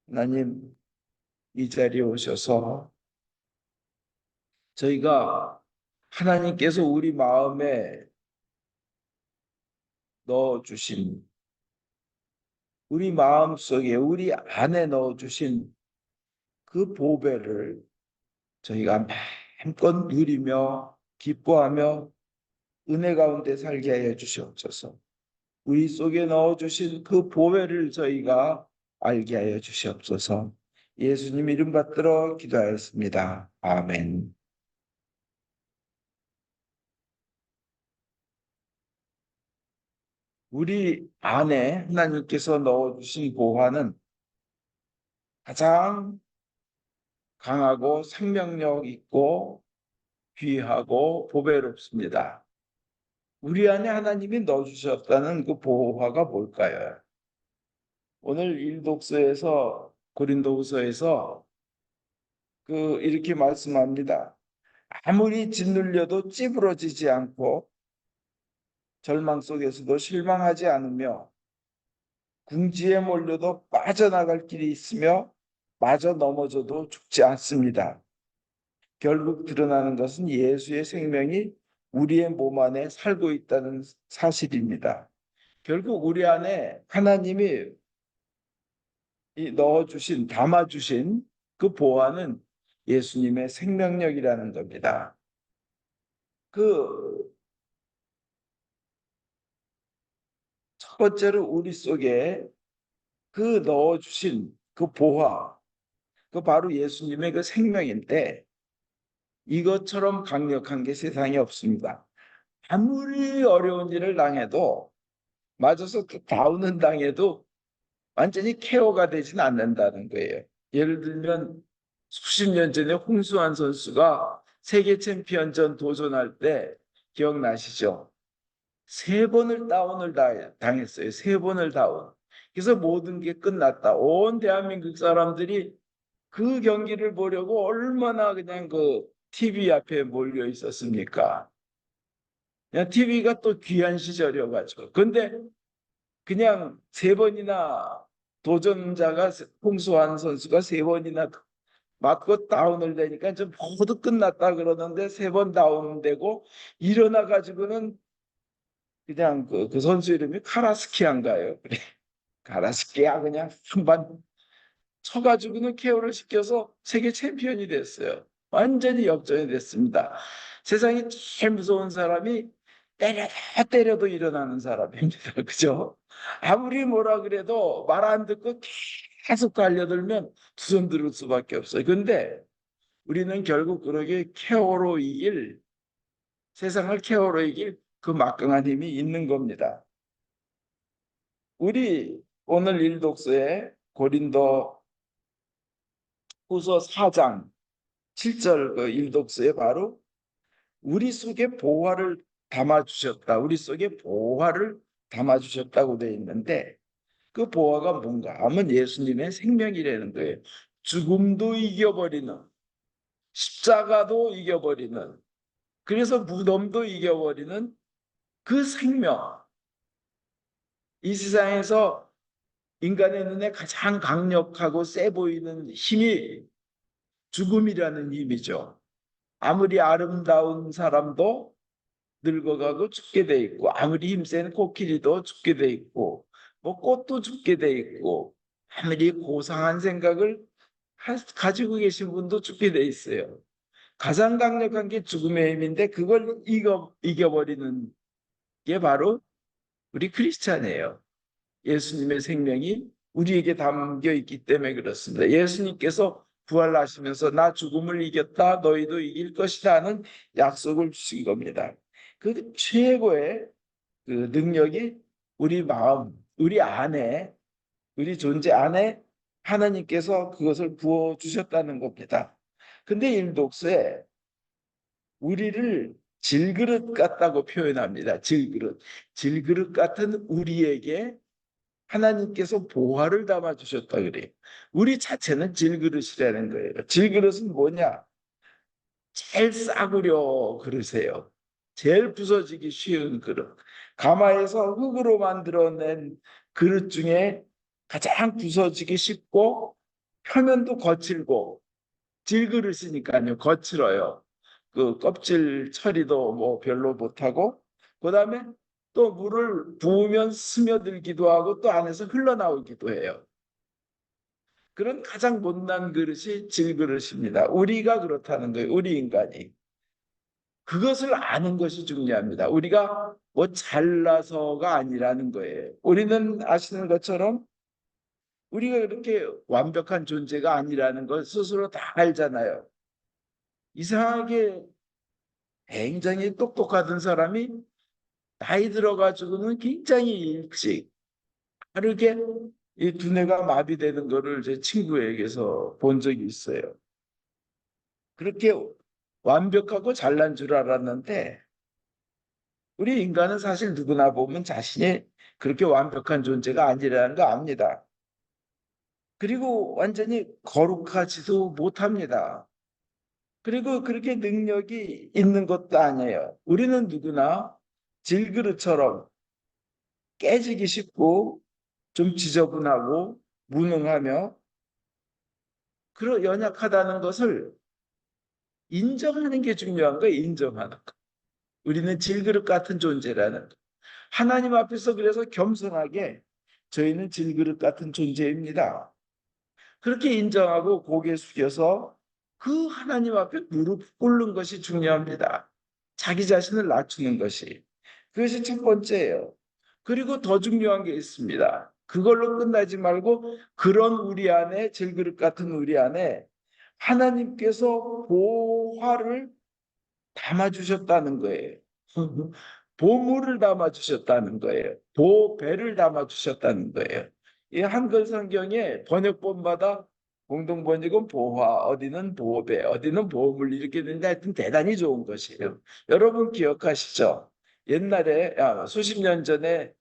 하나님, 이 자리에 오셔서 저희가 하나님께서 우리 마음에 넣어주신, 우리 마음 속에, 우리 안에 넣어주신 그 보배를 저희가 마음껏 누리며 기뻐하며 은혜 가운데 살게 하여 주시옵소서. 우리 속에 넣어주신 그 보배를 저희가 알게 하여 주시옵소서. 예수님 이름 받들어 기도하였습니다. 아멘. 우리 안에 하나님께서 넣어주신 보화는 가장 강하고 생명력 있고 귀하고 보배롭습니다. 우리 안에 하나님이 넣어주셨다는 그 보화가 뭘까요? 오늘 일독서에서 고린도후서에서 이렇게 말씀합니다. 아무리 짓눌려도 찌부러지지 않고 절망 속에서도 실망하지 않으며 궁지에 몰려도 빠져나갈 길이 있으며 마저 넘어져도 죽지 않습니다. 결국 드러나는 것은 예수의 생명이 우리의 몸 안에 살고 있다는 사실입니다. 결국 우리 안에 하나님이 넣어주신, 담아주신 그 보화는 예수님의 생명력이라는 겁니다. 그 첫 번째로 우리 속에 그 넣어주신 그 보화, 그 바로 예수님의 그 생명인데 이것처럼 강력한 게 세상에 없습니다. 아무리 어려운 일을 당해도 맞아서 또 다운은 당해도 완전히 케어가 되지는 않는다는 거예요. 예를 들면 수십 년 전에 홍수환 선수가 세계 챔피언전 도전할 때 기억나시죠? 세 번을 다운을 당했어요. 세 번을 다운. 그래서 모든 게 끝났다. 온 대한민국 사람들이 그 경기를 보려고 얼마나 그냥 TV 앞에 몰려 있었습니까? 그냥 TV가 또 귀한 시절이어가지고. 근데 그냥 세 번이나 도전자가 홍수환 선수가 세 번이나 맞고 다운을 되니까 좀 모두 끝났다 그러는데 세 번 다운되고 일어나 가지고는 그냥 그 선수 이름이 카라스키안가요. 그래. 카라스키아 그냥 한번 쳐가지고는 케어를 시켜서 세계 챔피언이 됐어요. 완전히 역전이 됐습니다. 세상에 제일 무서운 사람이 때려도 일어나는 사람입니다. 그죠? 아무리 뭐라 그래도 말 안 듣고 계속 달려들면 두 손 들을 수밖에 없어요. 근데 우리는 결국 그러게 케어로 이길, 세상을 케어로 이길 그 막강한 힘이 있는 겁니다. 우리 오늘 일독서에 고린도 후서 4장 7절 그 일독서에 바로 우리 속에 보화를 담아주셨다. 우리 속에 보화를 담아주셨다고 되어 있는데 그 보화가 뭔가 하면 예수님의 생명이라는 거예요. 죽음도 이겨버리는, 십자가도 이겨버리는, 그래서 무덤도 이겨버리는 그 생명. 이 세상에서 인간의 눈에 가장 강력하고 세 보이는 힘이 죽음이라는 힘이죠. 아무리 아름다운 사람도 늙어가고 죽게 돼 있고 아무리 힘센 코끼리도 죽게 돼 있고 뭐 꽃도 죽게 돼 있고 아무리 고상한 생각을 가지고 계신 분도 죽게 돼 있어요. 가장 강력한 게 죽음의 힘인데 그걸 이겨버리는 게 바로 우리 크리스찬이에요. 예수님의 생명이 우리에게 담겨 있기 때문에 그렇습니다. 예수님께서 부활하시면서 나 죽음을 이겼다 너희도 이길 것이다 하는 약속을 주신 겁니다. 그 최고의 그 능력이 우리 마음, 우리 안에, 우리 존재 안에 하나님께서 그것을 부어 주셨다는 겁니다. 근데 일독서에 우리를 질그릇 같다고 표현합니다. 질그릇. 질그릇 같은 우리에게 하나님께서 보화를 담아 주셨다 그래요. 우리 자체는 질그릇이라는 거예요. 질그릇은 뭐냐? 제일 싸구려 그릇이에요. 제일 부서지기 쉬운 그릇. 가마에서 흙으로 만들어낸 그릇 중에 가장 부서지기 쉽고 표면도 거칠고 질그릇이니까요. 거칠어요. 그 껍질 처리도 뭐 별로 못하고 그다음에 또 물을 부으면 스며들기도 하고 또 안에서 흘러나오기도 해요. 그런 가장 못난 그릇이 질그릇입니다. 우리가 그렇다는 거예요. 우리 인간이. 그것을 아는 것이 중요합니다. 우리가 뭐 잘나서가 아니라는 거예요. 우리는 아시는 것처럼 우리가 그렇게 완벽한 존재가 아니라는 걸 스스로 다 알잖아요. 이상하게 굉장히 똑똑하던 사람이 나이 들어가지고는 굉장히 일찍 빠르게 이 두뇌가 마비되는 거를 제 친구에게서 본 적이 있어요. 그렇게 완벽하고 잘난 줄 알았는데 우리 인간은 사실 누구나 보면 자신이 그렇게 완벽한 존재가 아니라는 거 압니다. 그리고 완전히 거룩하지도 못합니다. 그리고 그렇게 능력이 있는 것도 아니에요. 우리는 누구나 질그릇처럼 깨지기 쉽고 좀 지저분하고 무능하며 그런 연약하다는 것을 인정하는 게 중요한 거예요. 인정하는 거. 우리는 질그릇 같은 존재라는 거. 하나님 앞에서 그래서 겸손하게 저희는 질그릇 같은 존재입니다. 그렇게 인정하고 고개 숙여서 그 하나님 앞에 무릎 꿇는 것이 중요합니다. 자기 자신을 낮추는 것이. 그것이 첫 번째예요. 그리고 더 중요한 게 있습니다. 그걸로 끝나지 말고 그런 우리 안에 질그릇 같은 우리 안에 하나님께서 보화를 담아주셨다는 거예요. 보물을 담아주셨다는 거예요. 보배를 담아주셨다는 거예요. 이 한글 성경에 번역본마다 공동 번역은 보화, 어디는 보배, 어디는 보물 이렇게 되는데 하여튼 대단히 좋은 것이에요. 여러분 기억하시죠? 옛날에 수십 년 전에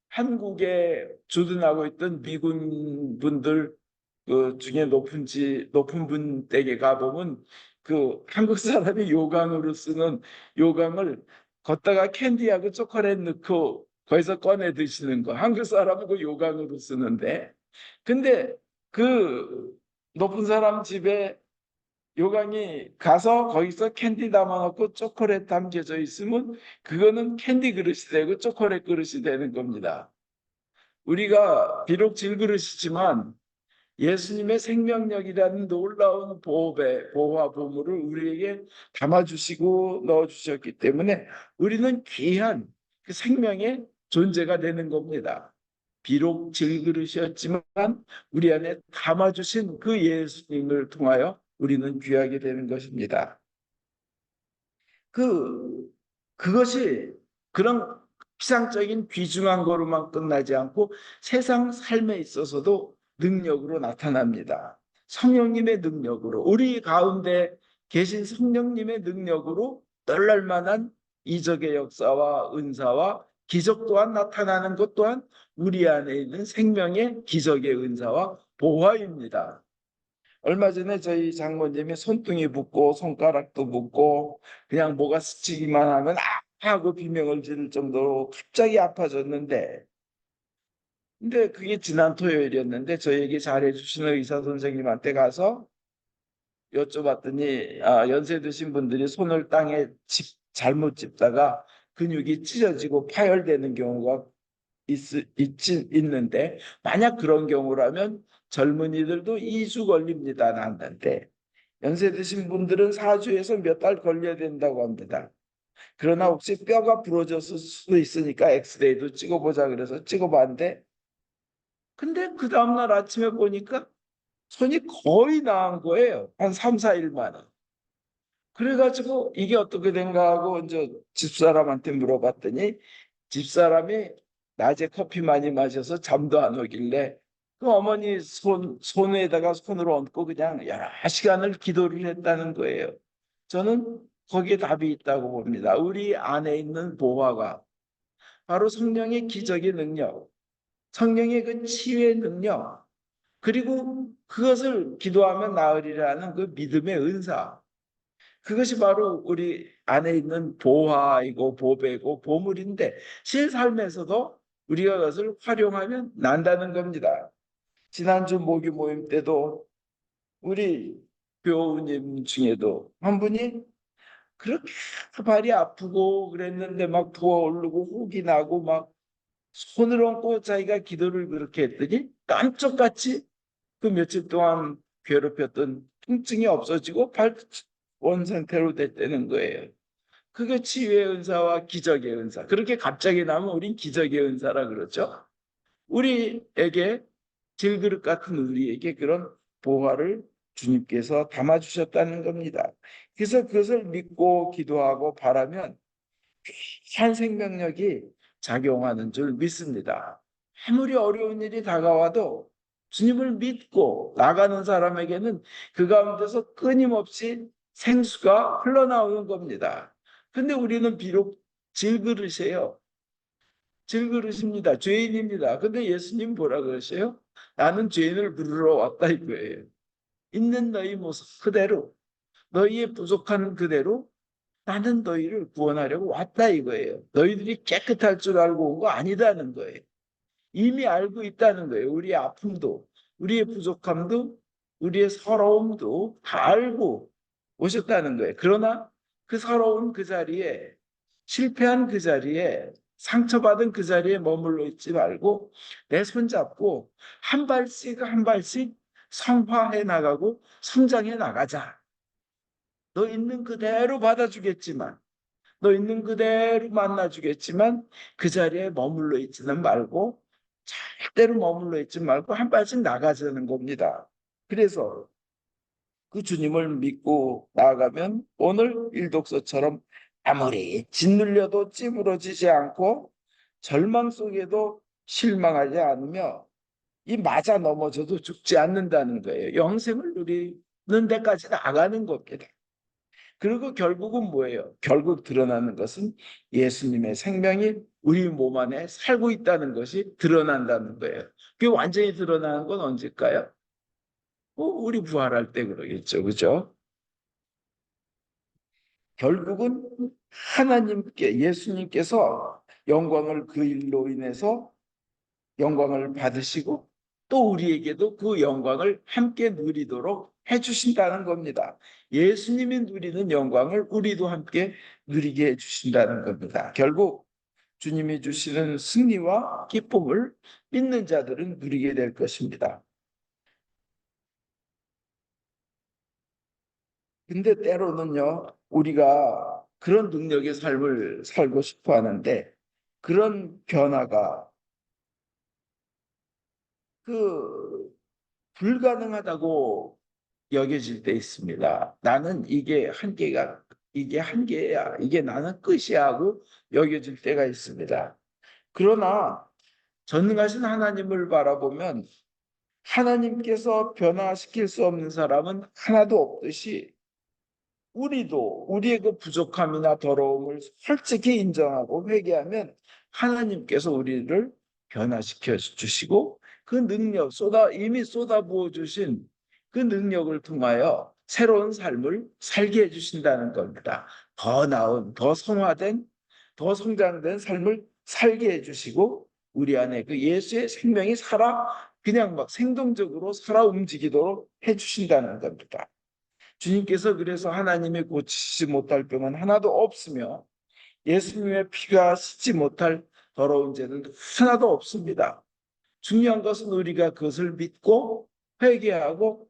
한국에 주둔하고 있던 미군 분들 그 중에 높은 분 댁에 가보면 그 한국 사람이 요강으로 쓰는 요강을 걷다가 캔디하고 초콜릿 넣고 거기서 꺼내 드시는 거 한국 사람은 그 요강으로 쓰는데 근데 그 높은 사람 집에 요강이 가서 거기서 캔디 담아놓고 초콜릿 담겨져 있으면 그거는 캔디 그릇이 되고 초콜릿 그릇이 되는 겁니다. 우리가 비록 질그릇이지만 예수님의 생명력이라는 놀라운 보배, 보화, 보물을 우리에게 담아주시고 넣어주셨기 때문에 우리는 귀한 그 생명의 존재가 되는 겁니다. 비록 질그릇이었지만 우리 안에 담아주신 그 예수님을 통하여 우리는 귀하게 되는 것입니다. 그 그것이 그런 피상적인 귀중한 거로만 끝나지 않고 세상 삶에 있어서도 능력으로 나타납니다. 성령님의 능력으로 우리 가운데 계신 성령님의 능력으로 놀랄 만한 이적의 역사와 은사와 기적 또한 나타나는 것 또한 우리 안에 있는 생명의 기적의 은사와 보화입니다. 얼마 전에 저희 장모님이 손등이 붓고 손가락도 붓고 그냥 뭐가 스치기만 하면 하고 비명을 지를 정도로 갑자기 아파졌는데 근데 그게 지난 토요일이었는데 저에게 잘해주시는 의사 선생님한테 가서 여쭤봤더니 연세 드신 분들이 손을 땅에 잘못 짚다가 근육이 찢어지고 파열되는 경우가 있는데 만약 그런 경우라면 젊은이들도 2주 걸립니다. 낫는데 연세 드신 분들은 4주에서 몇 달 걸려야 된다고 합니다. 그러나 혹시 뼈가 부러졌을 수도 있으니까 엑스레이도 찍어보자 그래서 찍어봤는데 근데 그 다음날 아침에 보니까 손이 거의 나은 거예요. 한 3, 4일 만에. 그래가지고 이게 어떻게 된가 하고 이제 집사람한테 물어봤더니 집사람이 낮에 커피 많이 마셔서 잠도 안 오길래 그 어머니 손에다가 손을 얹고 그냥 여러 시간을 기도를 했다는 거예요. 저는 거기에 답이 있다고 봅니다. 우리 안에 있는 보화가 바로 성령의 기적의 능력, 성령의 그 치유의 능력, 그리고 그것을 기도하면 나으리라는 그 믿음의 은사. 그것이 바로 우리 안에 있는 보화이고 보배고 보물인데 실삶에서도 우리가 그것을 활용하면 난다는 겁니다. 지난주 모기 모임 때도 우리 교우님 중에도 한 분이 그렇게 발이 아프고 그랬는데 막 부어오르고 혹이 나고 막 손을 얹고 자기가 기도를 그렇게 했더니 깜짝같이 그 며칠 동안 괴롭혔던 통증이 없어지고 발 원상태로 됐다는 거예요. 그게 치유의 은사와 기적의 은사. 그렇게 갑자기 나면 우린 기적의 은사라 그러죠. 우리에게 질그릇 같은 우리에게 그런 보화를 주님께서 담아주셨다는 겁니다. 그래서 그것을 믿고 기도하고 바라면 귀한 생명력이 작용하는 줄 믿습니다. 아무리 어려운 일이 다가와도 주님을 믿고 나가는 사람에게는 그 가운데서 끊임없이 생수가 흘러나오는 겁니다. 근데 우리는 비록 질그릇이에요. 질그릇입니다. 죄인입니다. 근데 예수님 뭐라 그러세요? 나는 죄인을 부르러 왔다 이거예요. 있는 너희 모습 그대로, 너희의 부족한 그대로 나는 너희를 구원하려고 왔다 이거예요. 너희들이 깨끗할 줄 알고 온 거 아니다는 거예요. 이미 알고 있다는 거예요. 우리의 아픔도, 우리의 부족함도, 우리의 서러움도 다 알고 오셨다는 거예요. 그러나 그 서러운 그 자리에, 실패한 그 자리에, 상처받은 그 자리에 머물러 있지 말고 내 손잡고 한 발씩 한 발씩 성화해 나가고 성장해 나가자. 너 있는 그대로 받아주겠지만, 너 있는 그대로 만나주겠지만 그 자리에 머물러 있지는 말고 절대로 머물러 있지 말고 한 발씩 나가자는 겁니다. 그래서 그 주님을 믿고 나아가면 오늘 일독서처럼 아무리 짓눌려도 찌부러지지 않고 절망 속에도 실망하지 않으며 이 맞아 넘어져도 죽지 않는다는 거예요. 영생을 누리는 데까지 나가는 겁니다. 그리고 결국은 뭐예요? 결국 드러나는 것은 예수님의 생명이 우리 몸 안에 살고 있다는 것이 드러난다는 거예요. 그게 완전히 드러나는 건 언제일까요? 우리 부활할 때 그러겠죠. 그죠? 결국은 하나님께, 예수님께서 영광을 그 일로 인해서 영광을 받으시고 또 우리에게도 그 영광을 함께 누리도록 해주신다는 겁니다. 예수님이 누리는 영광을 우리도 함께 누리게 해주신다는 겁니다. 결국 주님이 주시는 승리와 기쁨을 믿는 자들은 누리게 될 것입니다. 근데 때로는요, 우리가 그런 능력의 삶을 살고 싶어 하는데 그런 변화가 그 불가능하다고 여겨질 때 있습니다. 나는 이게 한계야. 이게 나는 끝이야 하고 여겨질 때가 있습니다. 그러나 전능하신 하나님을 바라보면 하나님께서 변화시킬 수 없는 사람은 하나도 없듯이 우리도 우리의 그 부족함이나 더러움을 솔직히 인정하고 회개하면 하나님께서 우리를 변화시켜 주시고 그 능력 이미 쏟아부어 주신 그 능력을 통하여 새로운 삶을 살게 해주신다는 겁니다. 더 나은, 더 성화된, 더 성장된 삶을 살게 해주시고 우리 안에 그 예수의 생명이 그냥 막 생동적으로 살아 움직이도록 해주신다는 겁니다. 주님께서 그래서 하나님의 고치지 못할 병은 하나도 없으며 예수님의 피가 씻지 못할 더러운 죄는 하나도 없습니다. 중요한 것은 우리가 그것을 믿고 회개하고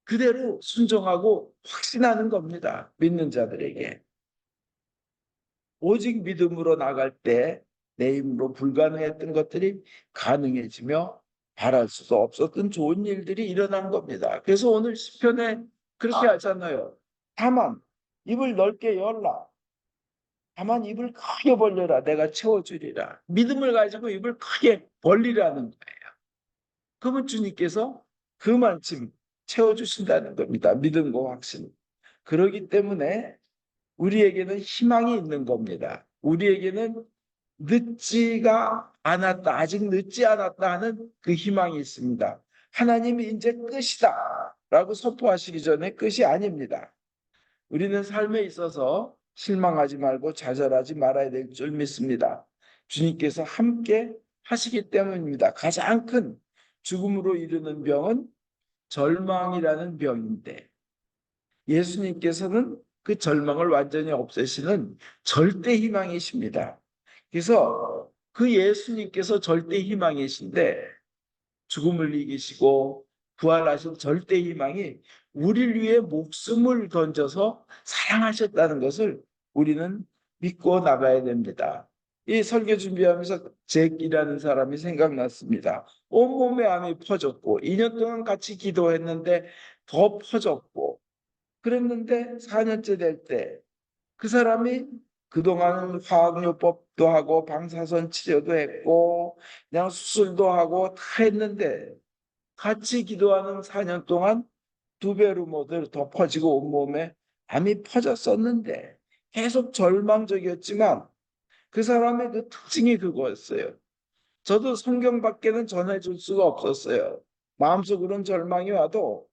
그대로 순종하고 확신하는 겁니다. 믿는 자들에게. 오직 믿음으로 나갈 때 내 힘으로 불가능했던 것들이 가능해지며 바랄 수도 없었던 좋은 일들이 일어난 겁니다. 그래서 오늘 시편에 그렇게 하잖아요. 다만 입을 넓게 열라. 다만 입을 크게 벌려라. 내가 채워주리라. 믿음을 가지고 입을 크게 벌리라는 거예요. 그러면 주님께서 그만큼 채워주신다는 겁니다. 믿음과 확신. 그러기 때문에 우리에게는 희망이 있는 겁니다. 우리에게는 늦지가 않았다. 아직 늦지 않았다 하는 그 희망이 있습니다. 하나님이 이제 끝이다 라고 선포하시기 전에 끝이 아닙니다. 우리는 삶에 있어서 실망하지 말고 좌절하지 말아야 될 줄 믿습니다. 주님께서 함께 하시기 때문입니다. 가장 큰 죽음으로 이르는 병은 절망이라는 병인데 예수님께서는 그 절망을 완전히 없애시는 절대 희망이십니다. 그래서 그 예수님께서 절대 희망이신데 죽음을 이기시고 부활하신 절대 희망이 우리를 위해 목숨을 던져서 사랑하셨다는 것을 우리는 믿고 나가야 됩니다. 이 설교 준비하면서 잭이라는 사람이 생각났습니다. 온몸에 암이 퍼졌고 2년 동안 같이 기도했는데 더 퍼졌고 그랬는데 4년째 될 때 그 사람이 그동안 화학요법도 하고 방사선 치료도 했고 그냥 수술도 하고 다 했는데 같이 기도하는 4년 동안 2배로 모두 더 퍼지고 온몸에 암이 퍼졌었는데 계속 절망적이었지만 그 사람의 그 특징이 그거였어요. 저도 성경밖에는 전해줄 수가 없었어요. 마음속으로는 절망이 와도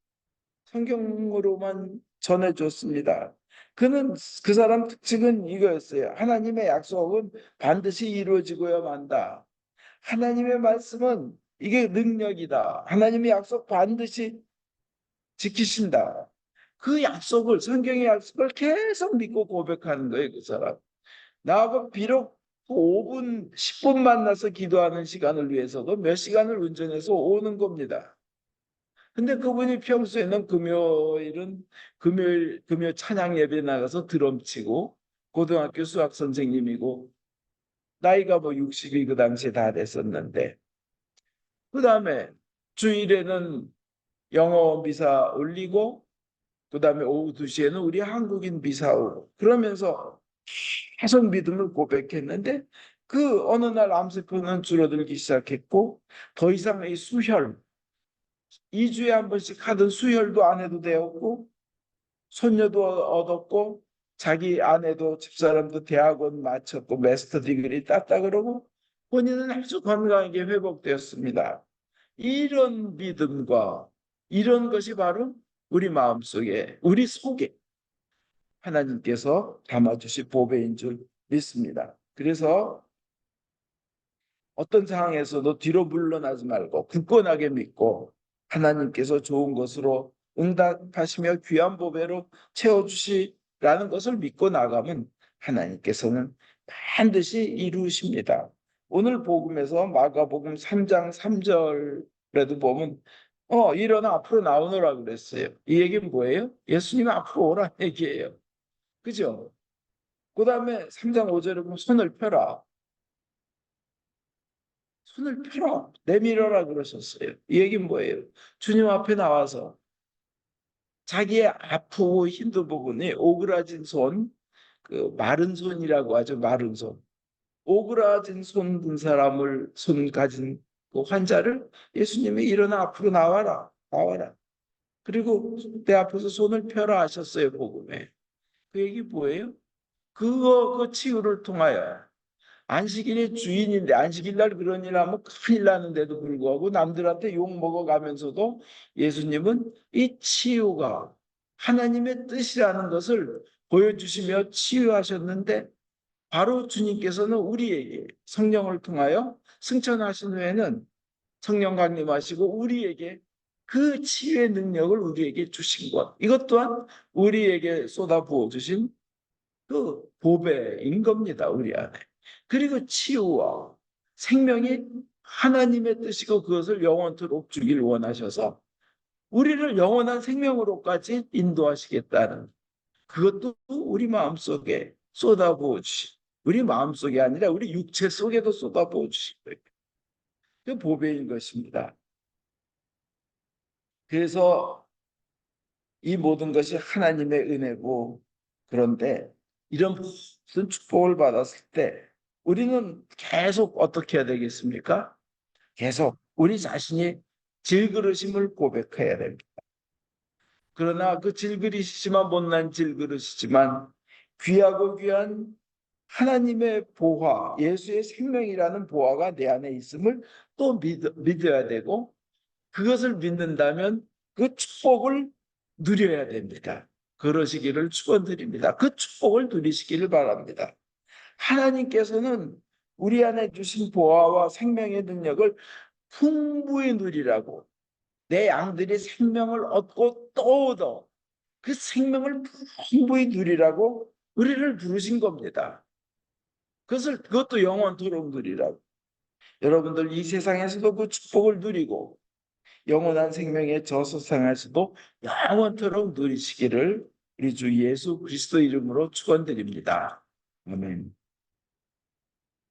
성경으로만 전해줬습니다. 그 사람 특징은 이거였어요. 하나님의 약속은 반드시 이루어지고야 만다. 하나님의 말씀은 이게 능력이다. 하나님의 약속 반드시 지키신다. 그 약속을, 성경의 약속을 계속 믿고 고백하는 거예요, 그 사람. 나하고 비록 5분, 10분 만나서 기도하는 시간을 위해서도 몇 시간을 운전해서 오는 겁니다. 근데 그분이 평소에는 금요 찬양 예배 나가서 드럼 치고 고등학교 수학 선생님이고 나이가 뭐 60이 그 당시에 다 됐었는데 그다음에 주일에는 영어 미사 올리고 그다음에 오후 2시에는 우리 한국인 미사 오고 그러면서 계속 믿음을 고백했는데 그 어느 날 암세포는 줄어들기 시작했고 더 이상 이 수혈 2주에 한 번씩 하던 수혈도 안 해도 되었고 손녀도 얻었고 자기 아내도 집사람도 대학원 마쳤고 마스터 디그리 땄다 그러고 본인은 아주 건강하게 회복되었습니다. 이런 믿음과 이런 것이 바로 우리 마음속에 우리 속에 하나님께서 담아주신 보배인 줄 믿습니다. 그래서 어떤 상황에서도 뒤로 물러나지 말고 굳건하게 믿고 하나님께서 좋은 것으로 응답하시며 귀한 보배로 채워주시라는 것을 믿고 나가면 하나님께서는 반드시 이루십니다. 오늘 복음에서 마가복음 3장 3절에도 보면 일어나 앞으로 나오너라 그랬어요. 이 얘기는 뭐예요? 예수님 앞으로 오라는 얘기예요. 그죠? 그 다음에 3장 5절에 보면 손을 펴라. 손을 펴라, 내밀어라 그러셨어요. 이 얘기는 뭐예요? 주님 앞에 나와서 자기의 아프고 힘든 부분이 오그라진 손, 그 마른 손이라고 하죠. 마른 손. 오그라진 손 든 사람을 손 가진 그 환자를 예수님이 일어나 앞으로 나와라, 나와라. 그리고 내 앞에서 손을 펴라 하셨어요. 복음에. 그 얘기 뭐예요? 그 치유를 통하여 안식일의 주인인데 안식일 날 그런 일 하면 큰일 나는데도 불구하고 남들한테 욕 먹어가면서도 예수님은 이 치유가 하나님의 뜻이라는 것을 보여주시며 치유하셨는데 바로 주님께서는 우리에게 성령을 통하여 승천하신 후에는 성령 강림하시고 우리에게 그 치유의 능력을 우리에게 주신 것 이것 또한 우리에게 쏟아부어 주신 그 보배인 겁니다. 우리 안에. 그리고 치유와 생명이 하나님의 뜻이고 그것을 영원토록 주길 원하셔서 우리를 영원한 생명으로까지 인도하시겠다는 그것도 우리 마음속에 쏟아부어 주신 우리 마음속이 아니라 우리 육체 속에도 쏟아부어 주신 거예요. 그 보배인 것입니다. 그래서 이 모든 것이 하나님의 은혜고 그런데 이런 무슨 축복을 받았을 때 우리는 계속 어떻게 해야 되겠습니까? 계속 우리 자신이 질그릇임을 고백해야 됩니다. 그러나 그 질그릇이지만 못난 질그릇이지만 귀하고 귀한 하나님의 보화, 예수의 생명이라는 보화가 내 안에 있음을 또 믿어야 되고 그것을 믿는다면 그 축복을 누려야 됩니다. 그러시기를 축원드립니다. 그 축복을 누리시기를 바랍니다. 하나님께서는 우리 안에 주신 보화와 생명의 능력을 풍부히 누리라고 내 양들이 생명을 얻고 또 얻어 그 생명을 풍부히 누리라고 우리를 부르신 겁니다. 그것도 영원토록 누리라고. 여러분들 이 세상에서도 그 축복을 누리고 영원한 생명의 저소상에서도 영원토록 누리시기를 우리 주 예수 그리스도 이름으로 축원드립니다. 아멘.